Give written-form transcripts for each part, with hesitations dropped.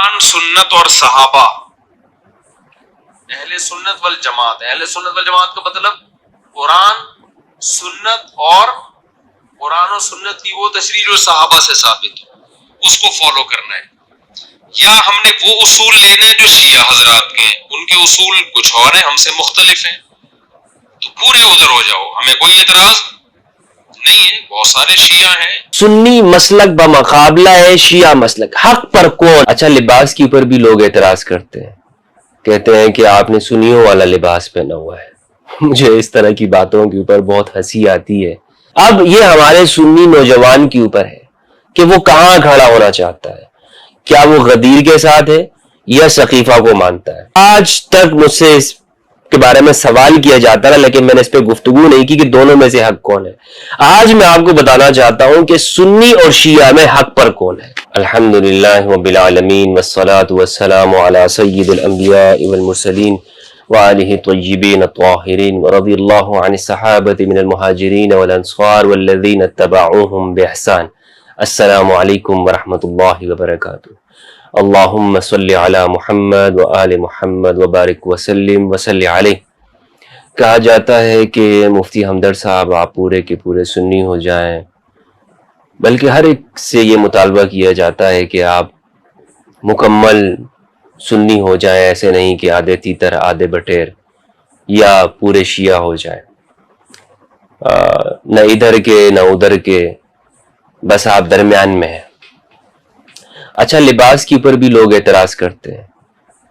قرآن سنت اور صحابہ اہل سنت والجماعت. اہل سنت والجماعت کا مطلب قرآن و سنت کی وہ تشریح جو صحابہ سے ثابت ہو اس کو فالو کرنا ہے. یا ہم نے وہ اصول لینے ہیں جو شیعہ حضرات کے ہیں, ان کے اصول کچھ اور ہیں, ہم سے مختلف ہیں, تو پورے ادھر ہو جاؤ, ہمیں کوئی اعتراض نہیں ہے. بہت سارے شیعہ ہیں. سنی مسلک بمقابلہ ہے شیعہ مسلک. حق پر کون؟ اچھا, لباس کے اوپر بھی لوگ اعتراض کرتے ہیں, کہتے ہیں کہ آپ نے سنیوں والا لباس پہنا ہوا ہے. مجھے اس طرح کی باتوں کے اوپر بہت ہنسی آتی ہے. اب یہ ہمارے سنی نوجوان کے اوپر ہے کہ وہ کہاں کھڑا ہونا چاہتا ہے. کیا وہ غدیر کے ساتھ ہے یا سقیفہ کو مانتا ہے؟ آج تک مجھ سے اس کے بارے میں سوال کیا جاتا ہے, لیکن میں نے اس پہ گفتگو نہیں کی کہ دونوں میں سے حق کون ہے. آج میں آپ کو بتانا چاہتا ہوں کہ سنی اور شیعہ میں حق پر کون ہے. الحمدللہ رب العالمین والصلاة والسلام علی سید الانبیاء والمرسلین وآلہ الطیبین الطاہرین ورضی اللہ عن الصحابۃ من المہاجرین والانصار والذین اتبعوہم بإحسان. السلام علیکم ورحمۃ اللہ وبرکاتہ. اللہم صلی علی محمد وآل محمد وبارک وسلم وصلی علیہ. کہا جاتا ہے کہ مفتی ہمدرد صاحب آپ پورے کے پورے سنی ہو جائیں, بلکہ ہر ایک سے یہ مطالبہ کیا جاتا ہے کہ آپ مکمل سنی ہو جائیں, ایسے نہیں کہ آدھے تیتر آدھے بٹیر, یا پورے شیعہ ہو جائیں, نہ ادھر کے نہ ادھر کے, بس آپ درمیان میں ہیں. اچھا, لباس کے اوپر بھی لوگ اعتراض کرتے ہیں,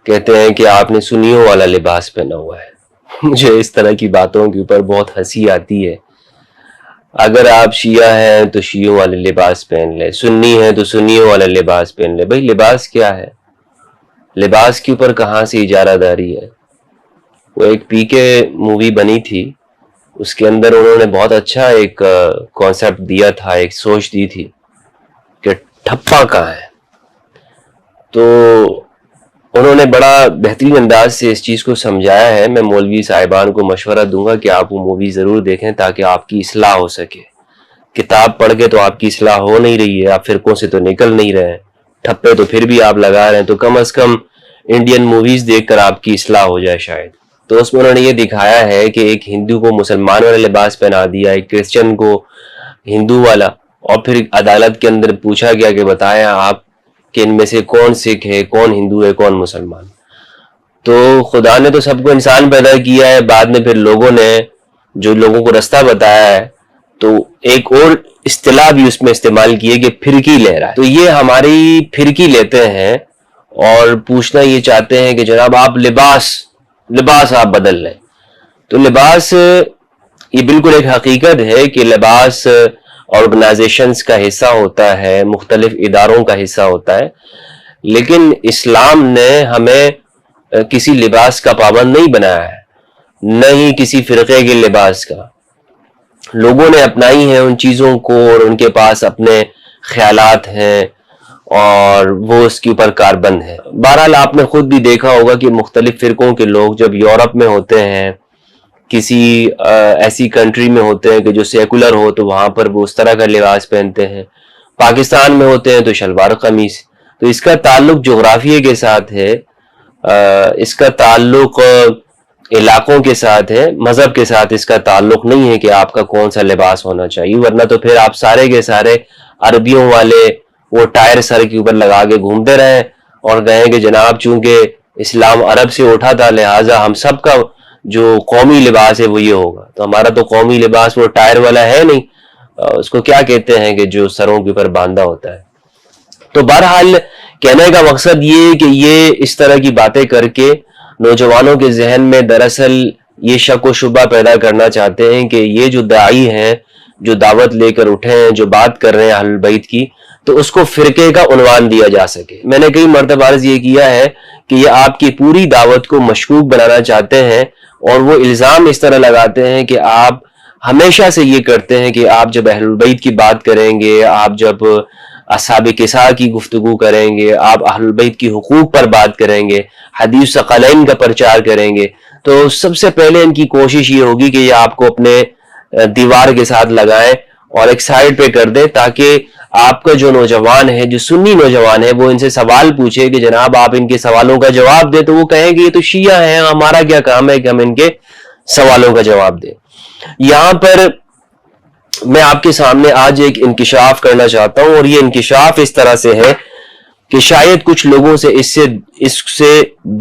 کہتے ہیں کہ آپ نے سنیوں والا لباس پہنا ہوا ہے. مجھے اس طرح کی باتوں کے اوپر بہت ہنسی آتی ہے. اگر آپ شیعہ ہیں تو شیعوں والا لباس پہن لیں, سنی ہیں تو سنیوں والا لباس پہن لیں. بھئی لباس کیا ہے؟ لباس کے اوپر کہاں سے اجارہ داری ہے؟ وہ ایک پی کے مووی بنی تھی, اس کے اندر انہوں نے بہت اچھا ایک کانسیپٹ دیا تھا, ایک سوچ دی تھی کہ ٹھپا کہاں ہے. تو انہوں نے بڑا بہترین انداز سے اس چیز کو سمجھایا ہے. میں مولوی صاحبان کو مشورہ دوں گا کہ آپ وہ مووی ضرور دیکھیں تاکہ آپ کی اصلاح ہو سکے. کتاب پڑھ کے تو آپ کی اصلاح ہو نہیں رہی ہے, آپ فرقوں سے تو نکل نہیں رہے ہیں, ٹھپے تو پھر بھی آپ لگا رہے ہیں, تو کم از کم انڈین موویز دیکھ کر آپ کی اصلاح ہو جائے شاید. تو اس میں انہوں نے یہ دکھایا ہے کہ ایک ہندو کو مسلمان والا لباس پہنا دیا, ایک کرسچن کو ہندو والا, اور پھر عدالت کے اندر پوچھا گیا کہ بتائیں آپ کہ ان میں سے کون سکھ ہے, کون ہندو ہے, کون مسلمان. تو خدا نے تو سب کو انسان پیدا کیا ہے, بعد میں پھر لوگوں نے جو لوگوں کو رستہ بتایا ہے تو ایک اور اصطلاح بھی اس میں استعمال کی ہے کہ پھرکی لے رہا ہے. تو یہ ہماری پھرکی لیتے ہیں اور پوچھنا یہ چاہتے ہیں کہ جناب آپ لباس آپ بدل لیں. تو لباس یہ بالکل ایک حقیقت ہے کہ لباس آرگنائزیشنز کا حصہ ہوتا ہے, مختلف اداروں کا حصہ ہوتا ہے, لیکن اسلام نے ہمیں کسی لباس کا پابند نہیں بنایا ہے, نہ ہی کسی فرقے کے لباس کا. لوگوں نے اپنائی ہیں ان چیزوں کو, اور ان کے پاس اپنے خیالات ہیں اور وہ اس کے اوپر کاربند ہے. بہرحال آپ نے خود بھی دیکھا ہوگا کہ مختلف فرقوں کے لوگ جب یورپ میں ہوتے ہیں, کسی ایسی کنٹری میں ہوتے ہیں کہ جو سیکولر ہو, تو وہاں پر وہ اس طرح کا لباس پہنتے ہیں. پاکستان میں ہوتے ہیں تو شلوار قمیص. تو اس کا تعلق جغرافیے کے ساتھ ہے, اس کا تعلق علاقوں کے ساتھ ہے, مذہب کے ساتھ اس کا تعلق نہیں ہے کہ آپ کا کون سا لباس ہونا چاہیے. ورنہ تو پھر آپ سارے کے سارے عربیوں والے وہ ٹائر سر کے اوپر لگا کے گھومتے رہیں اور کہیں کہ جناب چونکہ اسلام عرب سے اٹھا تھا لہٰذا ہم سب کا جو قومی لباس ہے وہ یہ ہوگا. تو ہمارا تو قومی لباس وہ ٹائر والا ہے نہیں, اس کو کیا کہتے ہیں کہ جو سروں کے اوپر باندھا ہوتا ہے. تو بہرحال کہنے کا مقصد یہ کہ یہ اس طرح کی باتیں کر کے نوجوانوں کے ذہن میں دراصل یہ شک و شبہ پیدا کرنا چاہتے ہیں کہ یہ جو داعی ہیں, جو دعوت لے کر اٹھے ہیں, جو بات کر رہے ہیں اہل بیت کی, تو اس کو فرقے کا عنوان دیا جا سکے. میں نے کئی مرتبہ عرض یہ کیا ہے کہ یہ آپ کی پوری دعوت کو مشکوک بنانا چاہتے ہیں, اور وہ الزام اس طرح لگاتے ہیں کہ آپ ہمیشہ سے یہ کرتے ہیں کہ آپ جب اہل بیت کی بات کریں گے, آپ جب اصحاب کساء کی گفتگو کریں گے, آپ اہل بیت کی حقوق پر بات کریں گے, حدیث ثقلین کا پرچار کریں گے, تو سب سے پہلے ان کی کوشش یہ ہوگی کہ یہ آپ کو اپنے دیوار کے ساتھ لگائیں اور ایک سائڈ پہ کر دیں تاکہ آپ کا جو نوجوان ہے, جو سنی نوجوان ہے, وہ ان سے سوال پوچھے کہ جناب آپ ان کے سوالوں کا جواب دیں, تو وہ کہیں کہ یہ تو شیعہ ہیں, ہمارا کیا کام ہے کہ ہم ان کے سوالوں کا جواب دیں. یہاں پر میں آپ کے سامنے آج ایک انکشاف کرنا چاہتا ہوں, اور یہ انکشاف اس طرح سے ہے کہ شاید کچھ لوگوں سے اس سے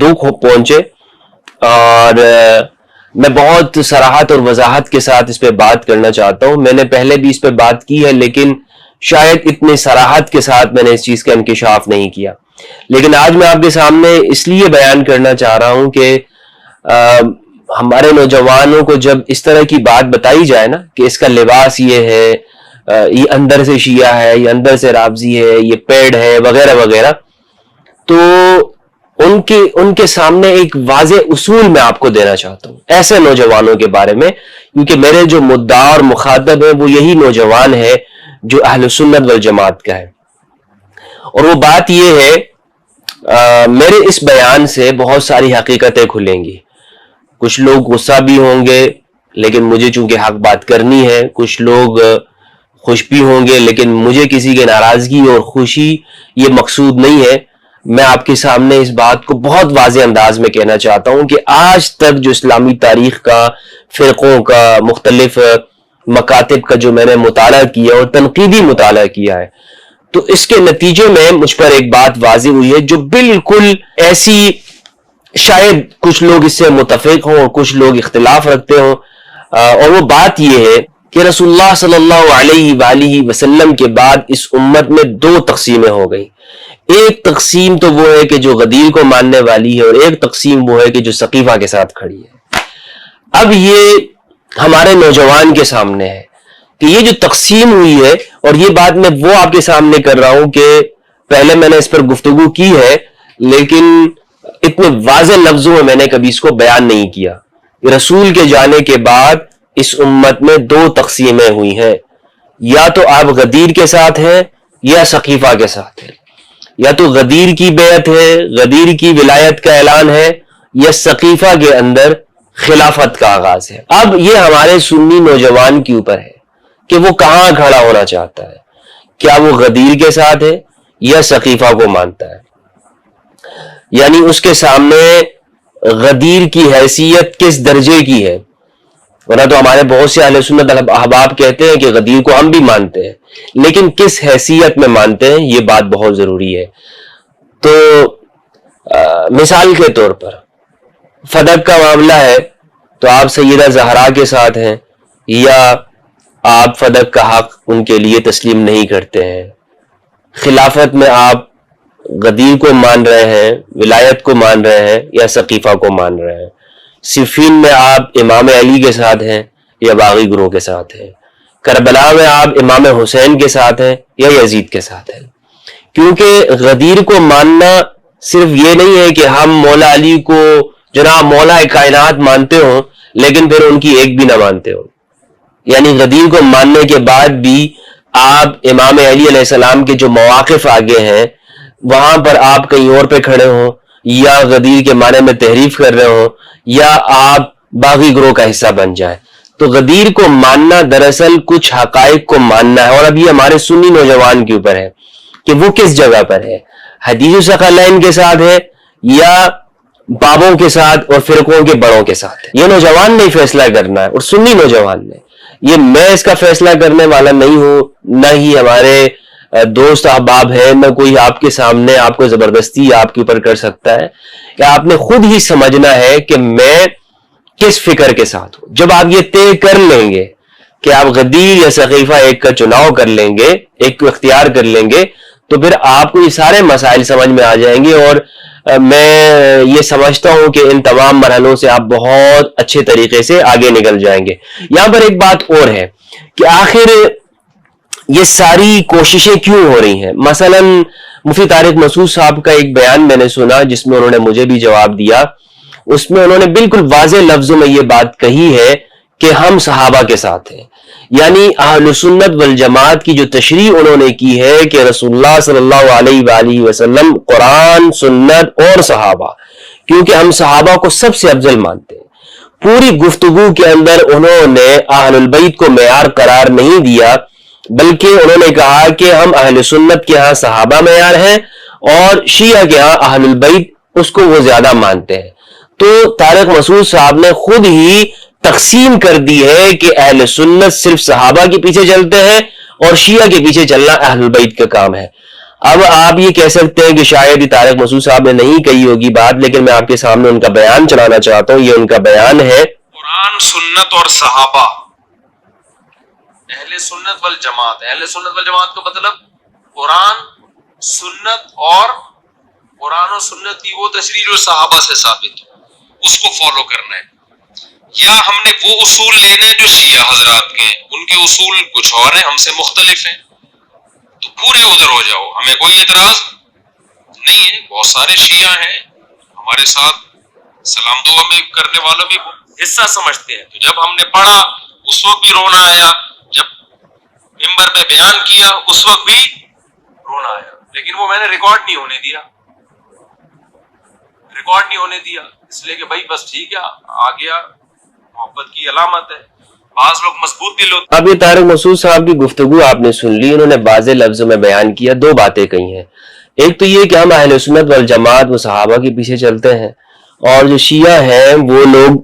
دکھ پہنچے, اور میں بہت صراحت اور وضاحت کے ساتھ اس پہ بات کرنا چاہتا ہوں. میں نے پہلے بھی اس پہ بات کی ہے, لیکن شاید اتنی صراحت کے ساتھ میں نے اس چیز کا انکشاف نہیں کیا. لیکن آج میں آپ کے سامنے اس لیے بیان کرنا چاہ رہا ہوں کہ ہمارے نوجوانوں کو جب اس طرح کی بات بتائی جائے نا کہ اس کا لباس یہ ہے, یہ اندر سے شیعہ ہے, یہ اندر سے رافضی ہے, یہ پیڈ ہے, وغیرہ وغیرہ, تو ان کے سامنے ایک واضح اصول میں آپ کو دینا چاہتا ہوں ایسے نوجوانوں کے بارے میں, کیونکہ میرے جو مدعا اور مخاطب ہے وہ یہی نوجوان ہے جو اہل سنت والجماعت کا ہے. اور وہ بات یہ ہے, میرے اس بیان سے بہت ساری حقیقتیں کھلیں گی. کچھ لوگ غصہ بھی ہوں گے, لیکن مجھے چونکہ حق بات کرنی ہے. کچھ لوگ خوش بھی ہوں گے, لیکن مجھے کسی کی ناراضگی اور خوشی یہ مقصود نہیں ہے. میں آپ کے سامنے اس بات کو بہت واضح انداز میں کہنا چاہتا ہوں کہ آج تک جو اسلامی تاریخ کا, فرقوں کا, مختلف مکاتب کا جو میں نے مطالعہ کیا اور تنقیدی مطالعہ کیا ہے, تو اس کے نتیجے میں مجھ پر ایک بات واضح ہوئی ہے جو بالکل ایسی, شاید کچھ لوگ اس سے متفق ہوں اور کچھ لوگ اختلاف رکھتے ہوں, اور وہ بات یہ ہے کہ رسول اللہ صلی اللہ علیہ وآلہ وسلم کے بعد اس امت میں دو تقسیمیں ہو گئی. ایک تقسیم تو وہ ہے کہ جو غدیر کو ماننے والی ہے, اور ایک تقسیم وہ ہے کہ جو سقیفہ کے ساتھ کھڑی ہے. اب یہ ہمارے نوجوان کے سامنے ہے کہ یہ جو تقسیم ہوئی ہے, اور یہ بات میں وہ آپ کے سامنے کر رہا ہوں کہ پہلے میں نے اس پر گفتگو کی ہے, لیکن اتنے واضح لفظوں میں نے کبھی اس کو بیان نہیں کیا. رسول کے جانے کے بعد اس امت میں دو تقسیمیں ہوئی ہیں, یا تو آپ غدیر کے ساتھ ہیں یا سقیفہ کے ساتھ ہیں. یا تو غدیر کی بیعت ہے, غدیر کی ولایت کا اعلان ہے, یا سقیفہ کے اندر خلافت کا آغاز ہے. اب یہ ہمارے سنی نوجوان کے اوپر ہے کہ وہ کہاں کھڑا ہونا چاہتا ہے, کیا وہ غدیر کے ساتھ ہے یا سقیفہ کو مانتا ہے. یعنی اس کے سامنے غدیر کی حیثیت کس درجے کی ہے. ورنہ تو ہمارے بہت سے اہل سنت احباب کہتے ہیں کہ غدیر کو ہم بھی مانتے ہیں, لیکن کس حیثیت میں مانتے ہیں یہ بات بہت ضروری ہے. تو مثال کے طور پر فدق کا معاملہ ہے تو آپ سیدہ زہرا کے ساتھ ہیں, یا آپ فدق کا حق ان کے لیے تسلیم نہیں کرتے ہیں. خلافت میں آپ غدیر کو مان رہے ہیں, ولایت کو مان رہے ہیں, یا سقیفہ کو مان رہے ہیں. صفین میں آپ امام علی کے ساتھ ہیں یا باغی گروہ کے ساتھ ہیں. کربلا میں آپ امام حسین کے ساتھ ہیں یا یزید کے ساتھ ہیں. کیونکہ غدیر کو ماننا صرف یہ نہیں ہے کہ ہم مولا علی کو جناب مولا کائنات مانتے ہوں لیکن پھر ان کی ایک بھی نہ مانتے ہوں. یعنی غدیر کو ماننے کے بعد بھی آپ امام علی علیہ السلام کے جو مواقف آگے ہیں وہاں پر آپ کہیں اور پہ کھڑے ہوں, یا غدیر کے معنی میں تحریف کر رہے ہوں, یا آپ باغی گروہ کا حصہ بن جائیں. تو غدیر کو ماننا دراصل کچھ حقائق کو ماننا ہے, اور اب یہ ہمارے سنی نوجوان کے اوپر ہے کہ وہ کس جگہ پر ہے, حدیث الثقلین کے ساتھ ہے یا بابوں کے ساتھ اور فرقوں کے بڑوں کے ساتھ ہے. یہ نوجوان نے فیصلہ کرنا ہے, اور سنی نوجوان نے. یہ میں اس کا فیصلہ کرنے والا نہیں ہوں, نہ ہی ہمارے دوست احباب ہیں, نہ کوئی آپ کے سامنے آپ کو زبردستی آپ کے اوپر کر سکتا ہے. یا آپ نے خود ہی سمجھنا ہے کہ میں کس فکر کے ساتھ ہوں. جب آپ یہ طے کر لیں گے کہ آپ غدیر یا سقیفہ ایک کا چناؤ کر لیں گے, ایک کو اختیار کر لیں گے, تو پھر آپ کو یہ سارے مسائل سمجھ میں آ جائیں گے. اور میں یہ سمجھتا ہوں کہ ان تمام مرحلوں سے آپ بہت اچھے طریقے سے آگے نکل جائیں گے. یہاں پر ایک بات اور ہے کہ آخر یہ ساری کوششیں کیوں ہو رہی ہیں. مثلا مفتی طارق مسعود صاحب کا ایک بیان میں نے سنا جس میں انہوں نے مجھے بھی جواب دیا. اس میں انہوں نے بالکل واضح لفظوں میں یہ بات کہی ہے کہ ہم صحابہ کے ساتھ ہیں. یعنی اہل سنت والجماعت کی جو تشریح انہوں نے کی ہے کہ رسول اللہ صلی اللہ علیہ وآلہ وسلم, قرآن, سنت اور صحابہ, کیونکہ ہم صحابہ کو سب سے افضل مانتے ہیں. پوری گفتگو کے اندر انہوں نے اہل البیت کو معیار قرار نہیں دیا, بلکہ انہوں نے کہا کہ ہم اہل سنت کے ہاں صحابہ معیار ہیں اور شیعہ کے ہاں اہل البیت اس کو وہ زیادہ مانتے ہیں۔ تو طارق مسعود صاحب نے خود ہی تقسیم کر دی ہے کہ اہل سنت صرف صحابہ کے پیچھے چلتے ہیں اور شیعہ کے پیچھے چلنا اہل البیت کا کام ہے۔ اب آپ یہ کہہ سکتے ہیں کہ شاید طارق مسعود صاحب نے نہیں کہی ہوگی بات، لیکن میں آپ کے سامنے ان کا بیان چلانا چاہتا ہوں۔ یہ ان کا بیان ہے، قرآن، سنت اور صحابہ اہل سنت والجماعت۔ اہل سنت والجماعت کا مطلب قرآن، سنت اور قرآن و سنت کی وہ تشریح جو صحابہ سے ثابت ہو، اس کو فالو کرنا ہے، یا ہم نے وہ اصول لینے ہیں جو شیعہ حضرات کے ہیں، ان کے اصول کچھ اور ہیں، ہم سے مختلف ہیں، تو پورے ادھر ہو جاؤ، ہمیں کوئی اعتراض نہیں ہے۔ بہت سارے شیعہ ہیں ہمارے ساتھ، سلام دعا میں کرنے والوں بھی حصہ سمجھتے ہیں، تو جب ہم نے پڑھا اس وقت بھی رونا آیا، جب ممبر پہ بیان کیا اس وقت بھی رونا آیا، لیکن وہ میں نے ریکارڈ نہیں ہونے دیا، اس لیے کہ بھائی بس ٹھیک ہے، آ گیا، محبت کی علامت ہے۔ بعض لوگ مضبوط دل ہوتے۔ اب یہ طارق مسعود صاحب کی گفتگو آپ نے سن لی، انہوں نے واضح لفظوں میں بیان کیا، دو باتیں کہی ہیں۔ ایک تو یہ کہ ہم اہل سنت والجماعت وہ صحابہ کے پیچھے چلتے ہیں، اور جو شیعہ ہیں وہ لوگ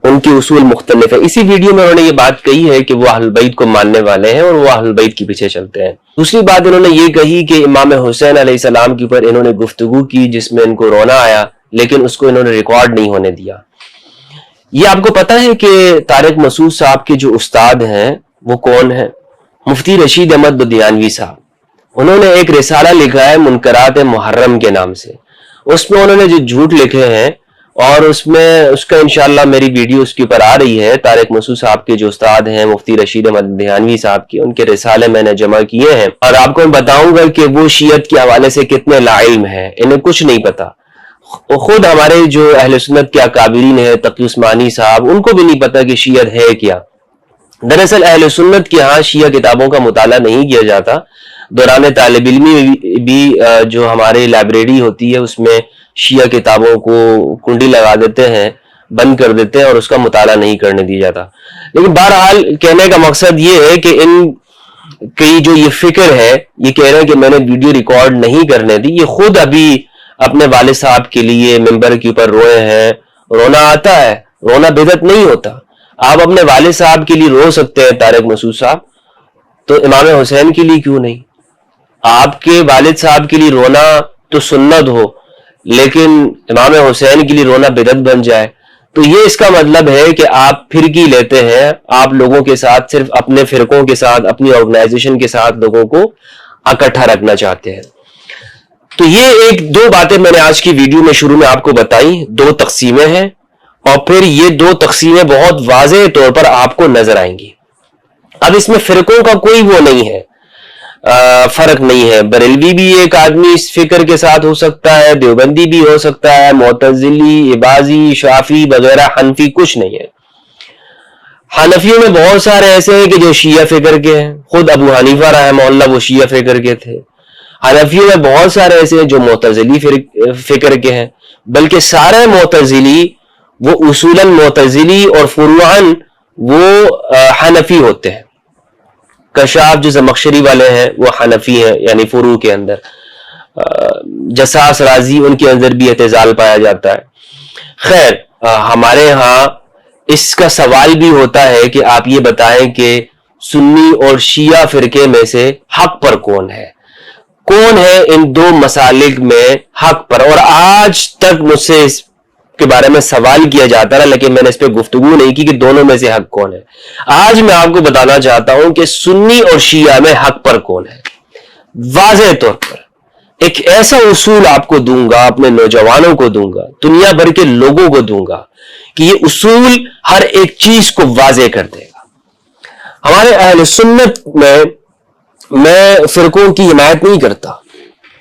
ان کے اصول مختلف ہیں۔ اسی ویڈیو میں انہوں نے یہ بات کہی ہے کہ وہ اہل بیت کو ماننے والے ہیں اور وہ اہل بیت کے پیچھے چلتے ہیں۔ دوسری بات انہوں نے یہ کہی کہ امام حسین علیہ السلام کے اوپر انہوں نے گفتگو کی جس میں ان کو رونا آیا، لیکن اس کو انہوں نے ریکارڈ نہیں ہونے دیا۔ یہ آپ کو پتہ ہے کہ طارق مسعود صاحب کے جو استاد ہیں وہ کون ہیں؟ مفتی رشید احمد بدیانوی صاحب۔ انہوں نے ایک رسالہ لکھا ہے منکرات محرم کے نام سے، اس میں انہوں نے جو جھوٹ لکھے ہیں، اور اس کا انشاءاللہ میری ویڈیو اس کے اوپر آ رہی ہے، طارق مسعود صاحب کے جو استاد ہیں مفتی رشید احمد بدیانوی صاحب کے، ان کے رسالے میں نے جمع کیے ہیں، اور آپ کو میں بتاؤں گا کہ وہ شیعت کے حوالے سے کتنے لاعلم ہیں، انہیں کچھ نہیں پتا۔ خود ہمارے جو اہل سنت کے اکابرین ہیں، تقی عثمانی صاحب، ان کو بھی نہیں پتا کہ شیعت ہے کیا۔ دراصل اہل سنت کے ہاں شیعہ کتابوں کا مطالعہ نہیں کیا جاتا۔ دوران طالب علمی بھی جو ہمارے لائبریری ہوتی ہے اس میں شیعہ کتابوں کو کنڈی لگا دیتے ہیں، بند کر دیتے ہیں، اور اس کا مطالعہ نہیں کرنے دیا جاتا۔ لیکن بہرحال کہنے کا مقصد یہ ہے کہ ان کی جو یہ فکر ہے، یہ کہہ رہے ہیں کہ میں نے ویڈیو ریکارڈ نہیں کرنے دی، یہ خود ابھی اپنے والد صاحب کے لیے ممبر کے اوپر روئے ہیں۔ رونا آتا ہے، رونا بدعت نہیں ہوتا۔ آپ اپنے والد صاحب کے لیے رو سکتے ہیں طارق مسعود صاحب، تو امام حسین کے لیے کیوں نہیں؟ آپ کے والد صاحب کے لیے رونا تو سنت ہو، لیکن امام حسین کے لیے رونا بدعت بن جائے، تو یہ اس کا مطلب ہے کہ آپ فرقی لیتے ہیں، آپ لوگوں کے ساتھ صرف اپنے فرقوں کے ساتھ، اپنی آرگنائزیشن کے ساتھ لوگوں کو اکٹھا رکھنا چاہتے ہیں۔ تو یہ دو باتیں میں نے آج کی ویڈیو میں شروع میں آپ کو بتائی، دو تقسیمیں ہیں، اور پھر یہ دو تقسیمیں بہت واضح طور پر آپ کو نظر آئیں گی۔ اب اس میں فرقوں کا کوئی وہ نہیں ہے، فرق نہیں ہے۔ بریلوی بھی ایک آدمی اس فکر کے ساتھ ہو سکتا ہے، دیوبندی بھی ہو سکتا ہے، معتزلی، عباضی، شافعی وغیرہ، حنفی کچھ نہیں ہے۔ حنفیوں میں بہت سارے ایسے ہیں کہ جو شیعہ فکر کے ہیں، خود ابو حنیفہ رحمہ اللہ وہ شیعہ فکر کے تھے۔ حنفیوں میں بہت سارے ایسے ہیں جو معتزلی فکر کے ہیں، بلکہ سارے معتزلی وہ اصولاً معتزلی اور فروعاً وہ حنفی ہوتے ہیں۔ کشاف جو زمخشری والے ہیں وہ حنفی ہیں، یعنی فروع کے اندر۔ جساس رازی ان کے اندر بھی اعتزال پایا جاتا ہے۔ خیر، ہمارے ہاں اس کا سوال بھی ہوتا ہے کہ آپ یہ بتائیں کہ سنی اور شیعہ فرقے میں سے حق پر کون ہے ان دو مسالک میں حق پر؟ اور آج تک مجھ سے اس کے بارے میں سوال کیا جاتا رہا، لیکن میں نے اس پہ گفتگو نہیں کی کہ دونوں میں سے حق کون ہے۔ آج میں آپ کو بتانا چاہتا ہوں کہ سنی اور شیعہ میں حق پر کون ہے، واضح طور پر ایک ایسا اصول آپ کو دوں گا، اپنے نوجوانوں کو دوں گا، دنیا بھر کے لوگوں کو دوں گا، کہ یہ اصول ہر ایک چیز کو واضح کر دے گا۔ ہمارے اہل سنت میں فرقوں کی حمایت نہیں کرتا،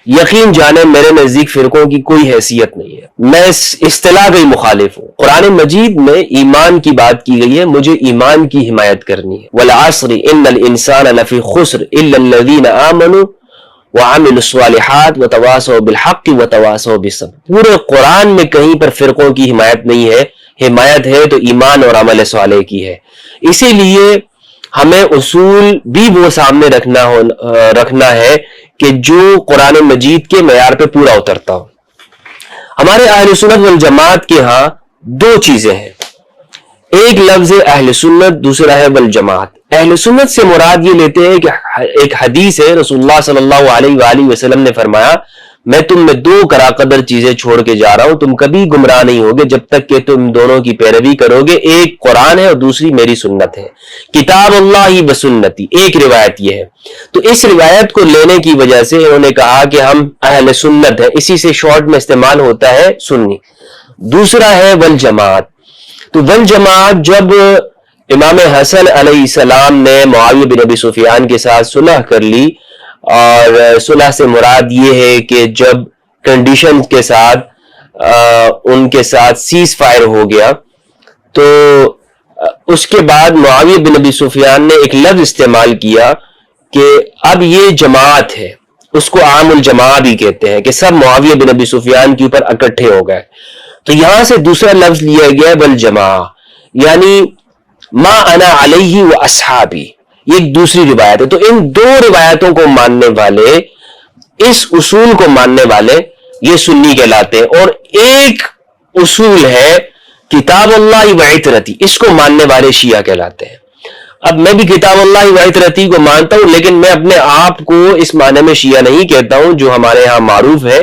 یقین جانے میرے نزدیک فرقوں کی کوئی حیثیت نہیں ہے، میں اس اصطلاح کا ہی مخالف ہوں۔ قرآن مجید میں ایمان کی بات کی گئی ہے، مجھے ایمان کی حمایت کرنی ہے۔ وَالْعَصْرِ إِنَّ الْإِنسَانَ لَفِي خُسْرٍ إِلَّا الَّذِينَ آمَنُوا وَعَمِلُوا الصَّالِحَاتِ وَتَوَاصَوْا بِالْحَقِّ وَتَوَاصَوْا بِالصَّبْرِ۔ پورے قرآن میں کہیں پر فرقوں کی حمایت نہیں ہے، حمایت ہے تو ایمان اور عمل صالح کی ہے۔ اسی لیے ہمیں اصول بھی وہ سامنے رکھنا ہے کہ جو قرآن مجید کے معیار پہ پورا اترتا ہو. ہمارے اہل سنت والجماعت کے ہاں دو چیزیں ہیں. ایک لفظ اہل سنت، دوسرا ہے والجماعت. اہل سنت سے مراد یہ لیتے ہیں کہ ایک حدیث ہے، رسول اللہ صلی اللہ علیہ وآلہ وسلم نے فرمایا میں تم میں دو کرا قدر چیزیں چھوڑ کے جا رہا ہوں، تم کبھی گمراہ نہیں ہوگے جب تک کہ تم دونوں کی پیروی کرو گے. ایک قرآن ہے اور دوسری میری سنت ہے. کتاب اللہ و سنتی، ایک روایت یہ ہے. تو اس روایت کو لینے کی وجہ سے انہوں نے کہا کہ ہم اہل سنت ہیں، اسی سے شارٹ میں استعمال ہوتا ہے سنی. دوسرا ہے والجماعت. تو والجماعت جب امام حسن علیہ السلام نے معاویہ بن ابی سفیان کے ساتھ صلح کر لی، اور صلح سے مراد یہ ہے کہ جب کنڈیشن کے ساتھ ان کے ساتھ سیز فائر ہو گیا، تو اس کے بعد معاویہ بن ابی سفیان نے ایک لفظ استعمال کیا کہ اب یہ جماعت ہے، اس کو عام الجماع بھی کہتے ہیں، کہ سب معاویہ بن ابی سفیان کے اوپر اکٹھے ہو گئے. تو یہاں سے دوسرا لفظ لیا گیا والجماع، یعنی ما انا علیہ و اصحابی، یہ ایک دوسری روایت ہے. تو ان دو روایتوں کو ماننے والے، اس اصول کو ماننے والے، یہ سنی کہلاتے ہیں. اور ایک اصول ہے کتاب اللہ و عترتی، اس کو ماننے والے شیعہ کہلاتے ہیں. اب میں بھی کتاب اللہ و عترتی کو مانتا ہوں، لیکن میں اپنے آپ کو اس معنی میں شیعہ نہیں کہتا ہوں جو ہمارے ہاں معروف ہے.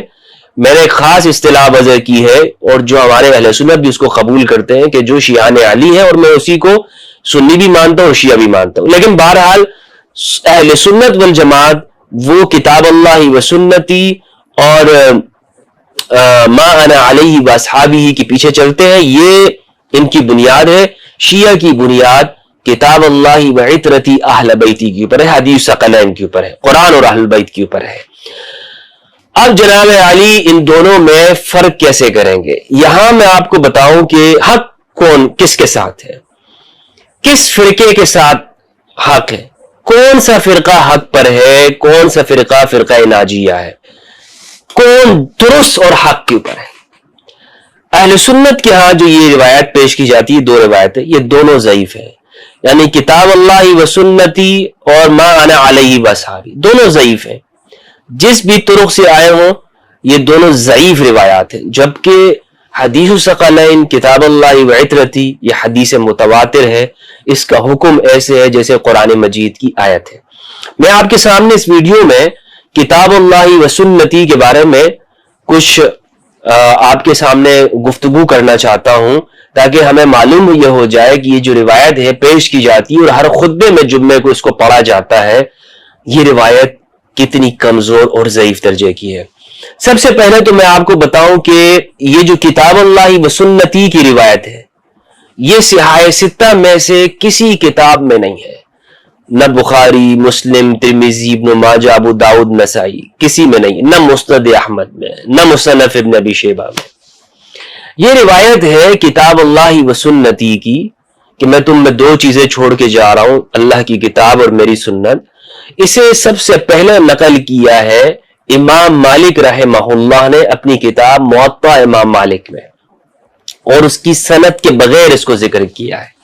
میں نے ایک خاص اصطلاح وضع کی ہے، اور جو ہمارے اہل سنت بھی اس کو قبول کرتے ہیں کہ جو شیعان علی ہے، اور میں اسی کو سنی بھی مانتا ہوں اور شیعہ بھی مانتا ہوں. لیکن بہرحال اہل سنت والجماعت وہ کتاب اللہ و سنتی اور ما انا علیہ و اصحابہ کے پیچھے چلتے ہیں. یہ ان کی بنیاد ہے. شیعہ کی بنیاد کتاب اللہ و عترتی اہل بیتی کے اوپر ہے، حدیث ثقلین کے اوپر ہے، قرآن اور اہل بیت کے اوپر ہے. اب جناب علی ان دونوں میں فرق کیسے کریں گے؟ یہاں میں آپ کو بتاؤں کہ حق کون کس کے ساتھ ہے، کس فرقے کے ساتھ حق ہے، کون سا فرقہ حق پر ہے، کون سا فرقہ فرقہ ناجیہ ہے، کون درست اور حق کے اوپر ہے. اہل سنت کے ہاں جو یہ روایت پیش کی جاتی ہے، دو روایتیں، یہ دونوں ضعیف ہیں. یعنی کتاب اللہ و سنتی اور ما انا علیہ و اصحابی دونوں ضعیف ہیں. جس بھی طرق سے آئے ہوں یہ دونوں ضعیف روایات ہیں. جبکہ حدیث ثقلین کتاب اللہ و عترتی یہ حدیث متواتر ہے. اس کا حکم ایسے ہے جیسے قرآن مجید کی آیت ہے. میں آپ کے سامنے اس ویڈیو میں کتاب اللہ و سنتی کے بارے میں کچھ آپ کے سامنے گفتگو کرنا چاہتا ہوں، تاکہ ہمیں معلوم یہ ہو جائے کہ یہ جو روایت ہے پیش کی جاتی ہے اور ہر خطبے میں جمعے کو اس کو پڑھا جاتا ہے، یہ روایت کتنی کمزور اور ضعیف درجے کی ہے. سب سے پہلے تو میں آپ کو بتاؤں کہ یہ جو کتاب اللہ و سنتی کی روایت ہے، یہ صحاح ستہ میں سے کسی کتاب میں نہیں ہے. نہ بخاری، مسلم، ترمذی، ابن ماجہ، ابو داؤد، نسائی، کسی میں نہیں، نہ مسند احمد میں، نہ مصنف ابن ابی شیبہ میں. یہ روایت ہے کتاب اللہ و سنتی کی کہ میں تم میں دو چیزیں چھوڑ کے جا رہا ہوں، اللہ کی کتاب اور میری سنت. اسے سب سے پہلے نقل کیا ہے امام مالک رحمہ اللہ نے اپنی کتاب موطا امام مالک میں، اور اس کی سند کے بغیر اس کو ذکر کیا ہے.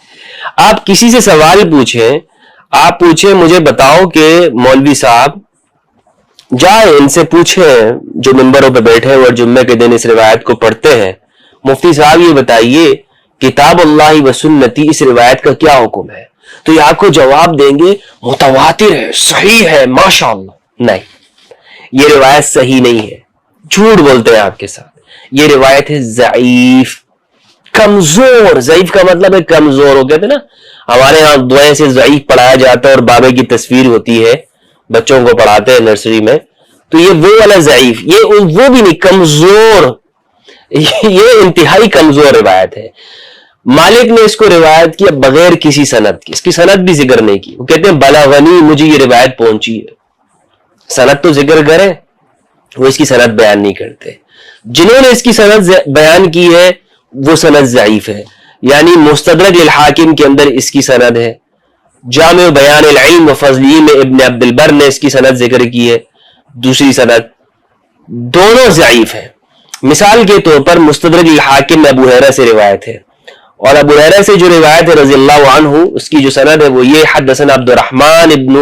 آپ کسی سے سوال پوچھیں، آپ پوچھیں مجھے بتاؤ کہ مولوی صاحب جائیں ان سے پوچھیں جو ممبروں پہ بیٹھے اور جمعے کے دن اس روایت کو پڑھتے ہیں، مفتی صاحب یہ بتائیے کتاب اللہ و سنتی اس روایت کا کیا حکم ہے؟ تو یہ آپ کو جواب دیں گے متواتر ہے، صحیح ہے، ماشاءاللہ. نہیں، یہ روایت صحیح نہیں ہے، جھوٹ بولتے ہیں آپ کے ساتھ. یہ روایت ہے ضعیف، کمزور. ضعیف کا مطلب ہے کمزور. ہو کہتے نا ہمارے یہاں دعائیں سے ضعیف پڑھایا جاتا ہے اور بابے کی تصویر ہوتی ہے، بچوں کو پڑھاتے ہیں نرسری میں، تو یہ وہ والا ضعیف، یہ وہ بھی نہیں، کمزور. یہ انتہائی کمزور روایت ہے. مالک نے اس کو روایت کیا بغیر کسی سند کی، اس کی سند بھی ذکر نہیں کی. وہ کہتے ہیں بلغنی، مجھے یہ روایت پہنچی ہے. سند تو ذکر کریں، وہ اس کی سند بیان نہیں کرتے. جنہوں نے اس کی سند بیان کی ہے وہ سند ضعیف ہے. یعنی مستدرک الحاکم کے اندر اس کی سند ہے، جامع بیان العلم و فضلی میں ابن عبد البر نے اس کی سند ذکر کی ہے، دوسری سند. دونوں ضعیف ہیں. مثال کے طور پر مستدرک الحاکم میں ابو ہریرہ سے روایت ہے، اور ابو ہریرہ سے جو روایت ہے رضی اللہ عنہ اس کی جو سند ہے وہ یہ حدثنا عبد الرحمن ابن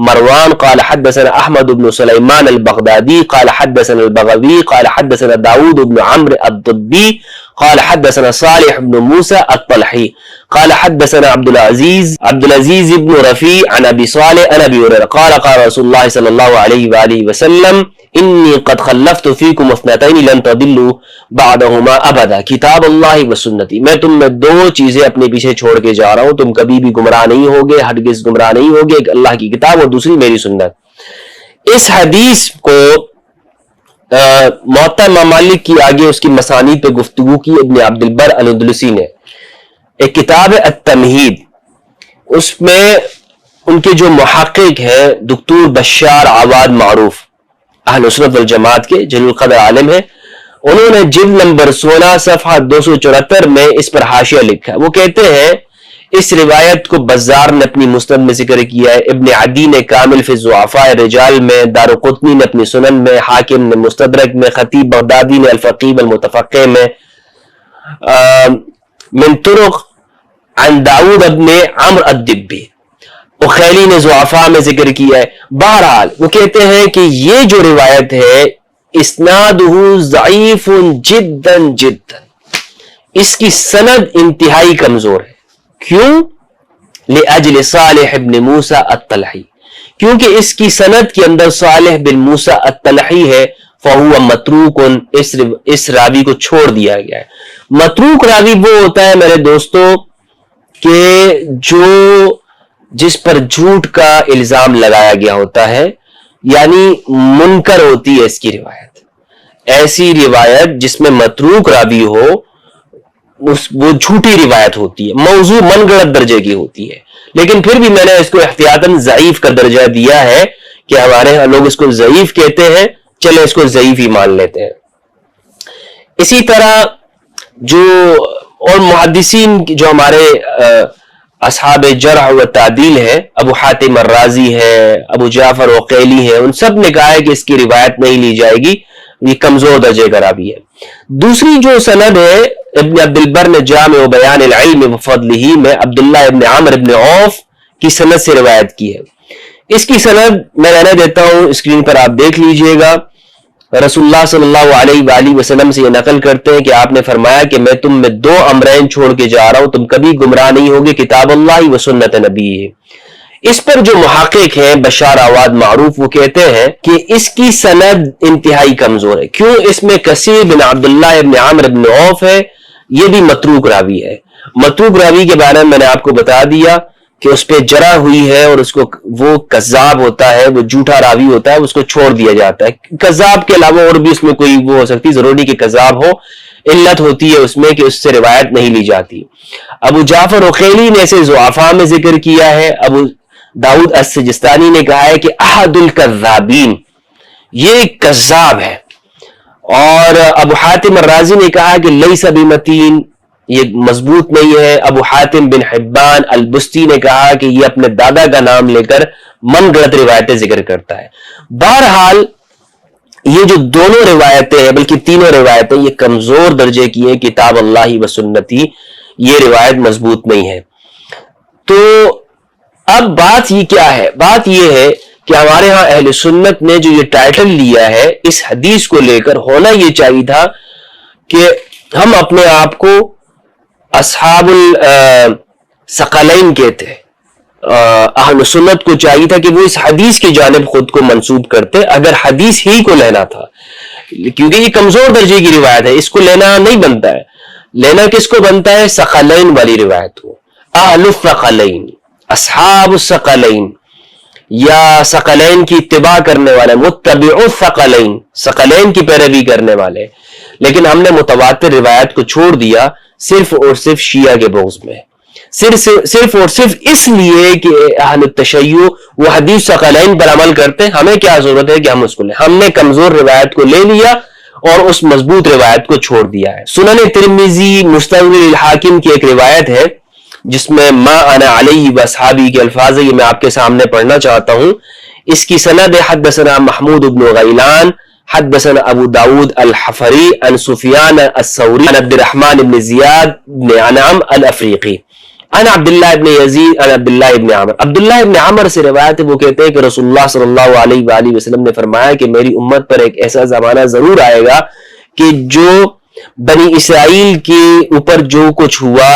مروان قال حدثنا احمد بن سلیمان البغدادی قال حدثنا البغوی قال حدثنا داود بن عمرو الضبی قال حدثنا صالح بن موسى الطلحي قال حدثنا عبد العزيز بن رفيع عن ابي صالح عن ابي هريره قال رسول الله صلى الله عليه واله وسلم انی قد خلفت فیکم اثنتین لن تضلوا بعدہما ابدا کتاب اللہ و سنتی، میں تم میں دو چیزیں اپنے پیچھے چھوڑ کے جا رہا ہوں، تم کبھی بھی گمراہ نہیں ہوگے، ہرگز گمراہ نہیں ہوگے، ایک اللہ کی کتاب اور دوسری میری سنت۔ اس حدیث کو موطا امام مالک کی آگے اس کی مسانید پہ گفتگو کی ابن عبد البر الاندلسی نے، ایک کتاب ہے التمہید، اس میں ان کے جو محقق ہیں دکتور بشار عواد معروف اہل سنت والجماعت کے جلیل القدر عالم ہیں، انہوں نے جلد نمبر 16 صفحہ 274 میں اس پر حاشیہ لکھا ہے۔ وہ کہتے ہیں اس روایت کو بزار نے اپنی مسند میں ذکر کیا ہے، ابن عدی نے کامل فی الضعفاء الرجال میں، دارقطنی نے اپنی سنن میں، حاکم نے مستدرک میں، خطیب بغدادی نے الفقیہ المتفقہ میں من طرق عن داود ابن عمرو الدبی، اخیلی نے ضعفاء میں ذکر کیا ہے۔ بہرحال وہ کہتے ہیں کہ یہ جو روایت ہے اسنادہ ضعیف جدا جدا، اس کی سند انتہائی کمزور ہے۔ کیوں؟ لأجل صالح بن موسیٰ الطلحی، کیونکہ اس کی سند کے اندر صالح بن موسیٰ الطلحی ہے، فہو متروک، اس راوی کو چھوڑ دیا گیا ہے۔ متروک راوی وہ ہوتا ہے میرے دوستو کہ جس پر جھوٹ کا الزام لگایا گیا ہوتا ہے، یعنی منکر ہوتی ہے اس کی روایت۔ ایسی روایت جس میں متروک راوی ہو وہ جھوٹی روایت ہوتی ہے، موضوع من گڑت درجے کی ہوتی ہے، لیکن پھر بھی میں نے اس کو احتیاطاً ضعیف کا درجہ دیا ہے کہ ہمارے ہاں لوگ اس کو ضعیف کہتے ہیں، چلے اس کو ضعیف ہی مان لیتے ہیں۔ اسی طرح جو اور محدثین جو ہمارے اصحاب جرح و تعدیل ہے، ابو حاتم الرازی ہے، ابو جعفر عقیلی ہے، ان سب نے کہا ہے کہ اس کی روایت نہیں لی جائے گی، یہ کمزور درجے کا راوی ہے۔ دوسری جو سند ہے ابن عبد البر نے جامع و بیان العلم و فضلہ میں عبداللہ ابن عامر ابن عوف کی سند سے روایت کی ہے۔ اس کی سند میں رہنے دیتا ہوں، اسکرین پر آپ دیکھ لیجئے گا۔ رسول اللہ صلی اللہ علیہ وآلہ وسلم سے یہ نقل کرتے ہیں کہ آپ نے فرمایا کہ میں تم میں دو امرین چھوڑ کے جا رہا ہوں، تم کبھی گمراہ نہیں ہوگے، کتاب اللہ و سنت نبی ہے۔ اس پر جو محقق ہیں بشار عواد معروف وہ کہتے ہیں کہ اس کی سند انتہائی کمزور ہے۔ کیوں؟ اس میں کثیر بن عبداللہ ابن عامر بن عوف ہے، یہ بھی متروک راوی ہے۔ متروک راوی کے بارے میں میں نے آپ کو بتا دیا کہ اس پہ جرح ہوئی ہے اور اس کو وہ کذاب ہوتا ہے، وہ جھوٹا راوی ہوتا ہے، اس کو چھوڑ دیا جاتا ہے۔ کذاب کے علاوہ اور بھی اس میں کوئی وہ ہو سکتی، ضروری کہ کذاب ہو، علت ہوتی ہے اس میں کہ اس سے روایت نہیں لی جاتی۔ ابو جعفر عقیلی نے اسے ضعفاء میں ذکر کیا ہے۔ ابو داؤد السجستانی نے کہا ہے کہ احد الکذابین، یہ کذاب ہے۔ اور ابو حاتم الرازی نے کہا کہ لیس بمتین، یہ مضبوط نہیں ہے۔ ابو حاتم بن حبان البستی نے کہا کہ یہ اپنے دادا کا نام لے کر من گڑت روایتیں ذکر کرتا ہے۔ بہرحال یہ جو دونوں روایتیں ہیں، بلکہ تینوں روایتیں، یہ کمزور درجے کی ہیں، کتاب اللہ و سنتی، یہ روایت مضبوط نہیں ہے۔ تو اب بات یہ کیا ہے؟ بات یہ ہے کہ ہمارے ہاں اہل سنت نے جو یہ ٹائٹل لیا ہے اس حدیث کو لے کر، ہونا یہ چاہیے تھا کہ ہم اپنے آپ کو اصحاب الثقلین کہتے ہیں۔ اہل سنت کو چاہیے تھا کہ وہ اس حدیث کی جانب خود کو منسوب کرتے اگر حدیث ہی کو لینا تھا، کیونکہ یہ کمزور درجے کی روایت ہے، اس کو لینا نہیں بنتا ہے۔ لینا کس کو بنتا ہے؟ ثقلین والی روایت کو، اہل الثقلین، اصحاب الثقلین، یا ثقلین کی اتباع کرنے والے، متبع الثقلین، ثقلین کی پیروی کرنے والے۔ لیکن ہم نے متواتر روایت کو چھوڑ دیا صرف اور صرف شیعہ کے بغض میں، صرف اور صرف اس لیے کہ اہل التشیع وہ حدیث ثقلین پر عمل کرتے ہیں۔ ہمیں کیا ضرورت ہے کہ ہم اس کو لیں؟ ہم نے کمزور روایت کو لے لیا اور اس مضبوط روایت کو چھوڑ دیا ہے۔ سنن ترمذی مستدرک الحاکم کی ایک روایت ہے جس میں ما انا علیہ واصحابی کے الفاظ ہے، یہ میں آپ کے سامنے پڑھنا چاہتا ہوں۔ اس کی سند حدثنا محمود بن غیلان حدثنا ابو داود الحفری عن سفیان الثوری عن عبد الرحمن بن زیاد بن انعم الافریقی عن عبداللہ ابن یزید عن عبداللہ ابن عمر. عبداللہ ابن عمر سے روایت ہے، وہ کہتے ہیں کہ رسول اللہ صلی اللہ علیہ وآلہ وسلم نے فرمایا کہ میری امت پر ایک ایسا زمانہ ضرور آئے گا کہ جو بنی اسرائیل کے اوپر جو کچھ ہوا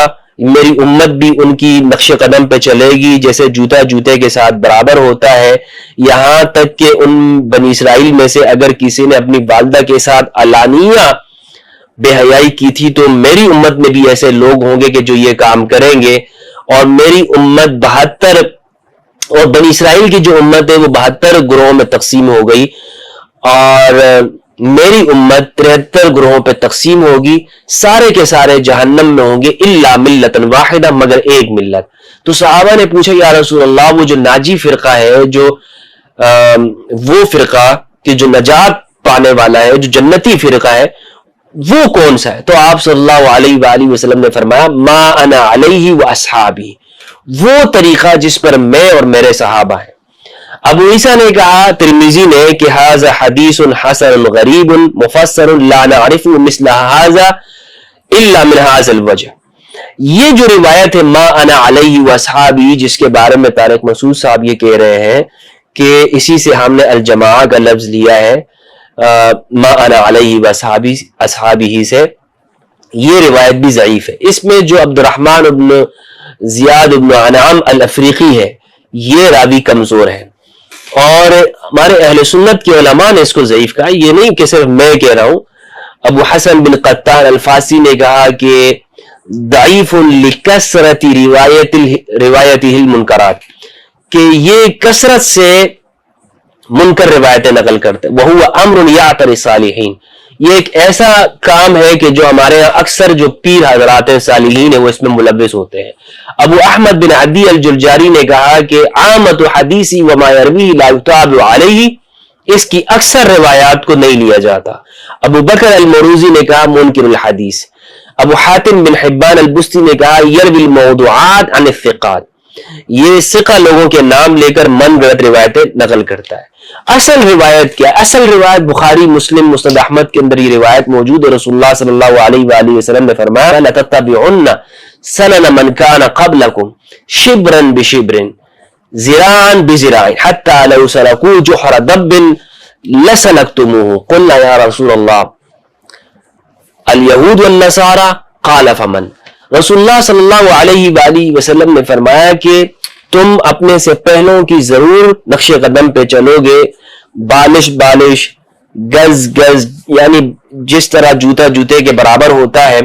میری امت بھی ان کی نقش قدم پہ چلے گی، جیسے جوتا جوتے کے ساتھ برابر ہوتا ہے، یہاں تک کہ ان بنی اسرائیل میں سے اگر کسی نے اپنی والدہ کے ساتھ علانیہ بے حیائی کی تھی تو میری امت میں بھی ایسے لوگ ہوں گے کہ جو یہ کام کریں گے. اور میری امت 72 اور بنی اسرائیل کی جو امت ہے وہ 72 گروہوں میں تقسیم ہو گئی، اور میری امت 73 گروہوں پہ تقسیم ہوگی، سارے کے سارے جہنم میں ہوں گے الا ملۃ واحدہ، مگر ایک ملت. تو صحابہ نے پوچھا یا رسول اللہ وہ جو ناجی فرقہ ہے، جو وہ فرقہ کہ جو نجات پانے والا ہے، جو جنتی فرقہ ہے، وہ کون سا ہے؟ تو آپ صلی اللہ علیہ وآلہ وسلم نے فرمایا ما انا علیہ واصحابی، وہ طریقہ جس پر میں اور میرے صحابہ ہیں. ابو عیسیٰ نے کہا ترمذی نے کہ ھذا حدیث حسن غریب مفسر لا نعرف مثل ھذا الا من ھذا الوجہ. یہ جو روایت ہے ما انا علیہ واصحابی، جس کے بارے میں طارق مسعود صاحب یہ کہہ رہے ہیں کہ اسی سے ہم نے الجماعہ کا لفظ لیا ہے، ما انا علیہ واصحابی اصحابی ہی سے، یہ روایت بھی ضعیف ہے. اس میں جو عبد الرحمن ابن زیاد ابن انعم الافریقی ہے یہ راوی کمزور ہے، اور ہمارے اہل سنت کے علماء نے اس کو ضعیف کہا. یہ نہیں کہ صرف میں کہہ رہا ہوں، ابو حسن بن قطان الفاسی نے کہا کہ ضعیف لکثرت روایتہ المنکرات، کہ یہ کثرت سے منکر روایتیں نقل کرتے. وہو امر یعتر الصالحین، یہ ایک ایسا کام ہے کہ جو ہمارے یہاں اکثر جو پیر حضرات صالحین ہیں وہ اس میں ملوث ہوتے ہیں. ابو احمد بن عدی الجرجاری نے کہا کہ عامت حدیثی وما یرویہ لا یتابع علیہ، اس کی اکثر روایات کو نہیں لیا جاتا. ابو بکر المروزی نے کہا منکر الحدیث. ابو حاتم بن حبان البستی نے کہا یروی الموضوعات عن الثقات، یہ ثقہ لوگوں کے نام لے کر من گھڑت روایتیں نقل کرتا ہے. اصل روایت کیا ہے؟ اصل روایت بخاری، مسلم، مسند احمد کے اندر یہ روایت موجود ہے. رسول اللہ صلی اللہ علیہ وآلہ وسلم نے فرمایا لَتَتَّبِعُنَّ سَنَنَ مَنْ كَانَ قَبْلَكُمْ شِبْرًا بِشِبْرٍ ذِرَاعًا بِذِرَاعٍ حَتَّى لَوْ سَلَكُوا جُحْرَ دَبٍّ لَسَلَكْتُمُوهُ. قُلْنَا يَا رسول اللہ اليہود والنصارى قال فمن. رسول اللہ صلی اللہ علیہ وآلہ وسلم نے فرمایا کہ تم اپنے سے پہلوں کی ضرور نقش قدم پہ چلو گے، بالش بالش، گز گز، یعنی جس طرح جوتا جوتے کے برابر ہوتا ہے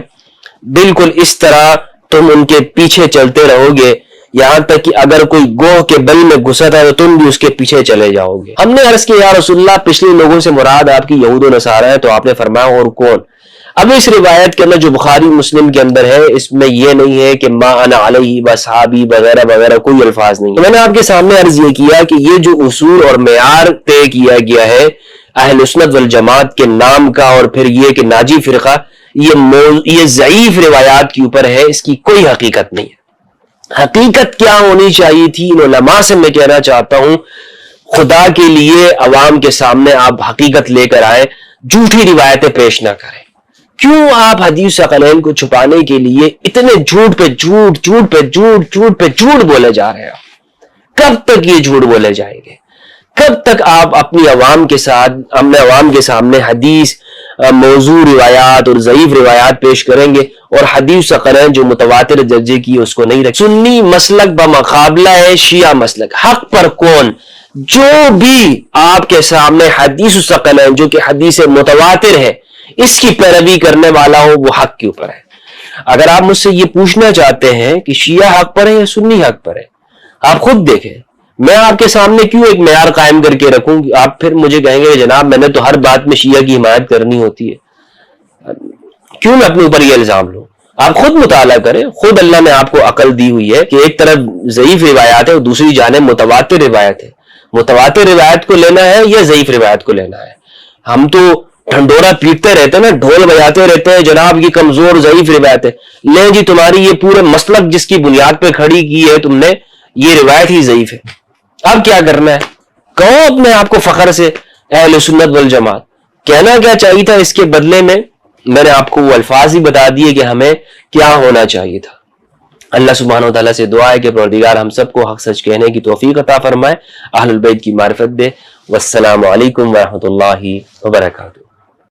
بالکل اس طرح تم ان کے پیچھے چلتے رہو گے، یہاں تک کہ اگر کوئی گوہ کے بل میں گھسا تھا تو تم بھی اس کے پیچھے چلے جاؤ گے. ہم نے عرض کیا یا رسول اللہ پچھلے لوگوں سے مراد آپ کی یہود و نصارہ ہے، تو آپ نے فرمایا اور کون؟ اب اس روایت کے اندر جو بخاری مسلم کے اندر ہے اس میں یہ نہیں ہے کہ ما انا علیہ واصحابی وغیرہ وغیرہ، کوئی الفاظ نہیں. میں نے آپ کے سامنے عرض یہ کیا کہ یہ جو اصول اور معیار طے کیا گیا ہے اہل سنت والجماعت کے نام کا، اور پھر یہ کہ ناجی فرقہ، یہ ضعیف روایات کے اوپر ہے، اس کی کوئی حقیقت نہیں ہے. حقیقت کیا ہونی چاہیے تھی؟ ان علماء سے میں کہنا چاہتا ہوں خدا کے لیے عوام کے سامنے آپ حقیقت لے کر آئے، جھوٹی روایتیں پیش نہ کریں. کیوں آپ حدیث ثقلین کو چھپانے کے لیے اتنے جھوٹ پہ جھوٹ، جھوٹ پہ جھوٹ، جھوٹ پہ جھوٹ بولے جا رہے ہیں؟ کب تک یہ جھوٹ بولے جائیں گے؟ کب تک آپ اپنی عوام کے ساتھ، اپنے عوام کے سامنے حدیث موضوع روایات اور ضعیف روایات پیش کریں گے، اور حدیث ثقلین جو متواتر درجے کی اس کو نہیں رکھ؟ سنی مسلک بمقابلہ ہے شیعہ مسلک. حق پر کون؟ جو بھی آپ کے سامنے حدیث ثقلین جو کہ حدیث متواتر ہے اس کی پیروی کرنے والا ہو وہ حق کے اوپر ہے. اگر آپ مجھ سے یہ پوچھنا چاہتے ہیں کہ شیعہ حق پر ہے یا سنی حق پر ہے، آپ خود دیکھیں. میں آپ کے سامنے کیوں ایک معیار قائم کر کے رکھوں؟ آپ پھر مجھے کہیں گے جناب میں نے تو ہر بات میں شیعہ کی حمایت کرنی ہوتی ہے، کیوں میں اپنے اوپر یہ الزام لوں؟ آپ خود مطالعہ کریں. خود اللہ نے آپ کو عقل دی ہوئی ہے کہ ایک طرف ضعیف روایات ہے اور دوسری جانب متواتر روایت ہے. متواتر روایت کو لینا ہے یا ضعیف روایت کو لینا ہے؟ ہم تو ڈھنڈورا پیٹتے رہتے ہیں نا، ڈھول بجاتے رہتے ہیں جناب یہ کمزور ضعیف روایت ہے. لیں جی تمہاری یہ پورے مسلک جس کی بنیاد پہ کھڑی کی ہے تم نے، یہ روایت ہی ضعیف ہے. اب کیا کرنا ہے؟ کہو اپنے آپ کو فخر سے اہل سنت والجماعت، کہنا کیا چاہیے تھا اس کے بدلے میں نے آپ کو وہ الفاظ ہی بتا دیے کہ ہمیں کیا ہونا چاہیے تھا. اللہ سبحانہ و تعالیٰ سے دعا ہے کہ پروردگار ہم سب کو حق سچ کہنے کی توفیق عطا فرمائے، اہل البیت کی معرفت دے. والسلام علیکم ورحمۃ اللہ وبرکاتہ.